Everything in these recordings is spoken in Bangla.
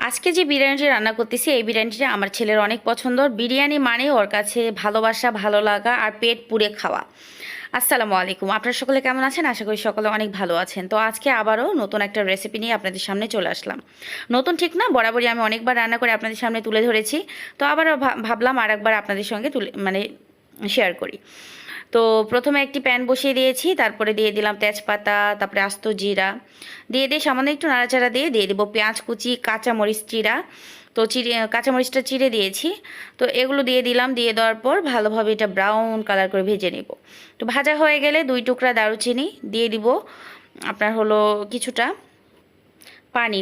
আজকে যে বিরিয়ানিটি রান্না করতেছি এই বিরিয়ানিটা আমার ছেলের অনেক পছন্দ। বিরিয়ানি মানে ওর কাছে ভালোবাসা, ভালো লাগা আর পেট পুড়ে খাওয়া। আসসালামু আলাইকুম, আপনারা সকলে কেমন আছেন? আশা করি সকলে অনেক ভালো আছেন। তো আজকে আবারও নতুন একটা রেসিপি নিয়ে আপনাদের সামনে চলে আসলাম। নতুন ঠিক না, বরাবরই আমি অনেকবার রান্না করে আপনাদের সামনে তুলে ধরেছি। তো আবারও ভাবলাম আর একবার আপনাদের সঙ্গে শেয়ার করি। তো প্রথমে একটি প্যান বসিয়ে দিয়েছি, তারপরে দিয়ে দিলাম তেজপাতা, তারপরে আস্ত জিরা দিয়ে সামান্য একটু নাড়াচাড়া দিয়ে দেবো পেঁয়াজ কুচি, কাঁচামরিচ চিরা। তো কাঁচামরিচটা চিড়ে দিয়েছি। তো এগুলো দিয়ে দিলাম, দিয়ে দেওয়ার পর ভালোভাবে এটা ব্রাউন কালার করে ভেজে নেব। তো ভাজা হয়ে গেলে 2 টুকরা দারুচিনি দিয়ে দিব, আপনার হলো কিছুটা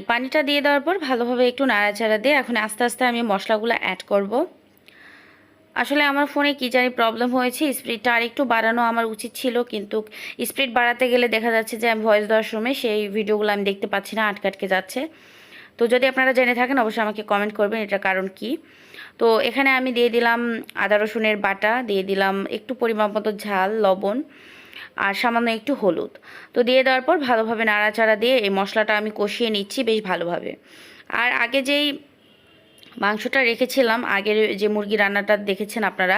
পানিটা দিয়ে দেওয়ার পর ভালোভাবে একটু নাড়াচাড়া দিয়ে এখন আস্তে আস্তে আমি মশলাগুলো অ্যাড করব। আসলে আমার ফোনে কী জানি প্রবলেম হয়েছে, স্পিডটা আরেকটু বাড়ানো আমার উচিত ছিল, কিন্তু স্পিড বাড়াতে গেলে দেখা যাচ্ছে যে আমি ভয়েস দেওয়ার সময় সেই ভিডিওগুলো আমি দেখতে পাচ্ছি না, আটকে যাচ্ছে। তো যদি আপনারা জেনে থাকেন অবশ্যই আমাকে কমেন্ট করবেন এটার কারণ কি। তো এখানে আমি দিয়ে দিলাম আদা রসুনের বাটা, দিয়ে দিলাম একটু পরিমাণ মতো ঝাল, লবণ আর সামান্য একটু হলুদ। তো দিয়ে দেওয়ার পর ভালোভাবে নাড়াচাড়া দিয়ে এই মশলাটা আমি কষিয়ে নিচ্ছি বেশ ভালোভাবে। আর আগে যেই মাংসটা রেখেছিলাম, আগের যে মুরগি রান্নাটা দেখেছেন আপনারা,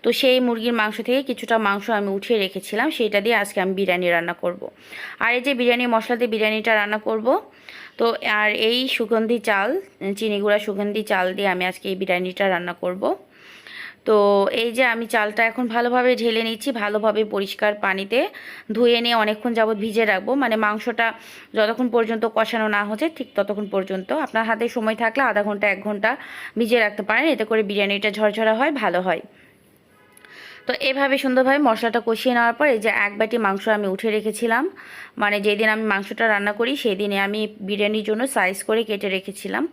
তো সেই মুরগির মাংস থেকে কিছুটা মাংস আমি উঠিয়ে রেখেছিলাম, সেইটা দিয়ে আজকে আমি বিরিয়ানি রান্না করব। আর এই যে বিরিয়ানি মশলা দিয়ে বিরিয়ানিটা রান্না করব। তো আর এই সুগন্ধি চাল, চিনি গুঁড়া সুগন্ধি চাল দিয়ে আমি আজকে এই বিরিয়ানিটা রান্না করব। তো এই যে আমি চালটা এখন ভালোভাবে ঢেলে নিচ্ছি, ভালোভাবে পরিষ্কার পানিতে ধুয়ে নিয়ে অনেকক্ষণ যাবত ভিজে রাখবো, মানে মাংসটা যতক্ষণ পর্যন্ত কষানো না হচ্ছে ঠিক ততক্ষণ পর্যন্ত। আপনার হাতে সময় থাকলে আধা ঘন্টা 1 ঘন্টা ভিজিয়ে রাখতে পারেন, এতে করে বিরিয়ানিটা ঝরঝরা হয়, ভালো হয়। তো এভাবে সুন্দরভাবে মশলাটা কষিয়ে নেওয়ার পর এই যে 1 বাটি মাংস আমি উঠে রেখেছিলাম, মানে যেদিন আমি মাংসটা রান্না করি সেই দিনে আমি বিরিয়ানির জন্য সাইজ করে কেটে রেখেছিলাম।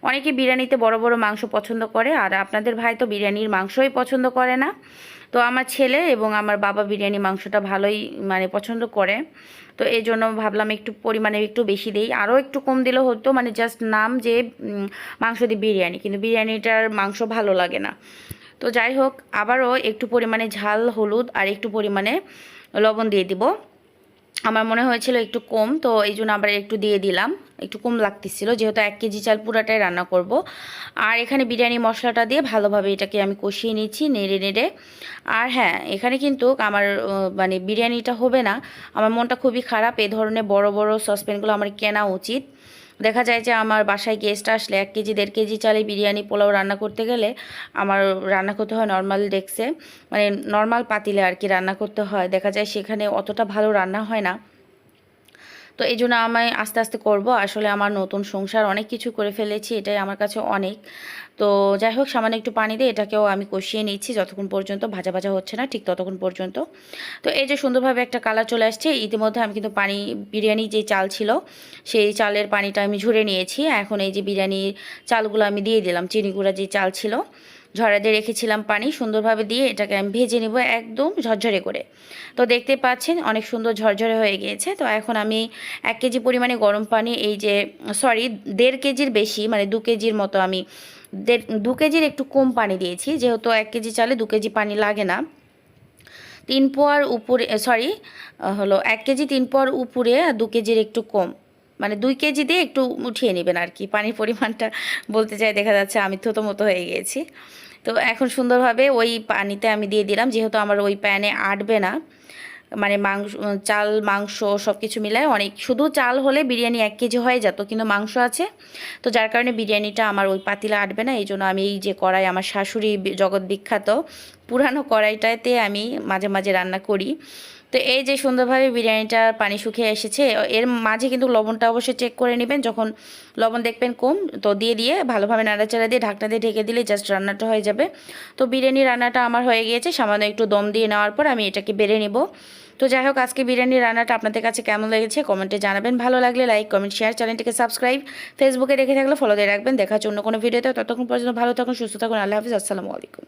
অনেকে বিরিয়ানিতে বড় বড় মাংস পছন্দ করে, আর আপনাদের ভাই তো বিরিয়ানির মাংসই পছন্দ করে না। তো আমার ছেলে এবং আমার বাবা বিরিয়ানি মাংসটা ভালোই মানে পছন্দ করে। তো এই জন্য ভাবলাম একটু পরিমাণে একটু বেশি দিই, আরও একটু কম দিলেও হতো, মানে জাস্ট নাম যে মাংস দিয়ে বিরিয়ানি, কিন্তু বিরিয়ানিটার মাংস ভালো লাগে না। তো যাই হোক, আবারও একটু পরিমাণে ঝাল, হলুদ আর একটু পরিমাণে লবণ দিয়ে দিব। আমার মনে হয়েছিল একটু কম, তো এই জন্য আবার একটু দিয়ে দিলাম, একটু কম লাগতেছিল যেহেতু 1 কেজি চাল পুরাটাই রান্না করব। আর এখানে বিরিয়ানি মশলাটা দিয়ে ভালোভাবে এটাকে আমি কষিয়ে নিচ্ছি নেড়ে নেড়ে। আর হ্যাঁ, এখানে কিন্তু আমার মানে বিরিয়ানিটা হবে না, আমার মনটা খুবই খারাপ, এই ধরনের বড় বড় সসপ্যানগুলো আমার কেনা উচিত। দেখা যায় যে আমার বাসায় গেস্ট আসলে 1 কেজি 1.5 কেজি চালে বিরিয়ানি পোলাও রান্না করতে গেলে আমার রান্না করতে হয় নর্মাল ডেক্সে, মানে নর্মাল পাতিলে আর কি রান্না করতে হয়। দেখা যায় সেখানে অতটা ভালো রান্না হয় না। তো এই জন্য আমি আস্তে আস্তে করব। আসলে আমার নতুন সংসার, অনেক কিছু করে ফেলেছি, এটাই আমার কাছে অনেক। তো যাই হোক, সামান্য একটু পানি দিয়ে এটাকেও আমি কষিয়ে নিচ্ছি যতক্ষণ পর্যন্ত ভাজা ভাজা হচ্ছে না ঠিক ততক্ষণ পর্যন্ত। তো এই যে সুন্দরভাবে একটা কালার চলে আসছে, ইতিমধ্যে আমি কিন্তু বিরিয়ানি যে চাল ছিল সেই চালের পানিটা আমি ঝরে নিয়েছি। এখন এই যে বিরিয়ানির চালগুলো আমি দিয়ে দিলাম, চিনি গুঁড়া যে চাল ছিল ঝরা দিয়ে রেখেছিলাম পানি, সুন্দরভাবে দিয়ে এটাকে আমি ভেজে নেব একদম ঝরঝরে করে। তো দেখতে পাচ্ছেন অনেক সুন্দর ঝরঝরে হয়ে গিয়েছে। তো এখন আমি 1 কেজি পরিমাণে গরম পানি, এই যে সরি 1.5 কেজির বেশি, মানে 2 কেজির মতো, আমি 2 কেজির একটু কম পানি দিয়েছি, যেহেতু 1 কেজি চালে 2 কেজি পানি লাগে না। 3 পোয়ার উপরে, সরি হলো 1 কেজি 3 পোয়ার উপরে আর 2 কেজির একটু কম, মানে 2 কেজি দিয়ে একটু উঠিয়ে নেবেন আর কি। পানির পরিমাণটা বলতে চাই, দেখা যাচ্ছে আমি থতো মতো হয়ে গিয়েছি। তো এখন সুন্দরভাবে ওই পানিতে আমি দিয়ে দিলাম, যেহেতু আমার ওই প্যানে আটবে না, মানে চাল মাংস সব কিছু মিলায় অনেক, শুধু চাল হলে বিরিয়ানি 1 কেজি হয়ে যেত, কিন্তু মাংস আছে, তো যার কারণে বিরিয়ানিটা আমার ওই পাতিলা আটবে না। এই জন্য আমি এই যে কড়াই, আমার শাশুড়ি জগৎ বিখ্যাত পুরানো কড়াইটাতে আমি মাঝে মাঝে রান্না করি। তো এই যে সুন্দরভাবে বিরিয়ানিটার পানি শুকিয়ে এসেছে, এর মাঝে কিন্তু লবণটা অবশ্যই চেক করে নেবেন, যখন লবণ দেখবেন কম তো দিয়ে ভালোভাবে নাড়াচাড়া দিয়ে ঢাকনা দিয়ে ঢেকে দিলে জাস্ট রান্নাটা হয়ে যাবে। তো বিরিয়ানি রান্নাটা আমার হয়ে গিয়েছে, সামান্য একটু দম দিয়ে নেওয়ার পর আমি এটাকে বেড়ে নেব। তো যাই হোক, আজকে বিরিয়ানি রান্নাটা আপনাদের কাছে কেমন লেগেছে কমেন্টে জানাবেন, ভালো লাগলে লাইক কমেন্ট শেয়ার, চ্যানেলটিকে সাবস্ক্রাইব, ফেসবুকে দেখে থাকলে ফলো দিয়ে রাখবেন। দেখার জন্য কোনো ভিডিওতে, ততক্ষণ পর্যন্ত ভালো থাকুন, সুস্থ থাকুন, আল্লাহ হাফিজ, আসসালামু আলাইকুম।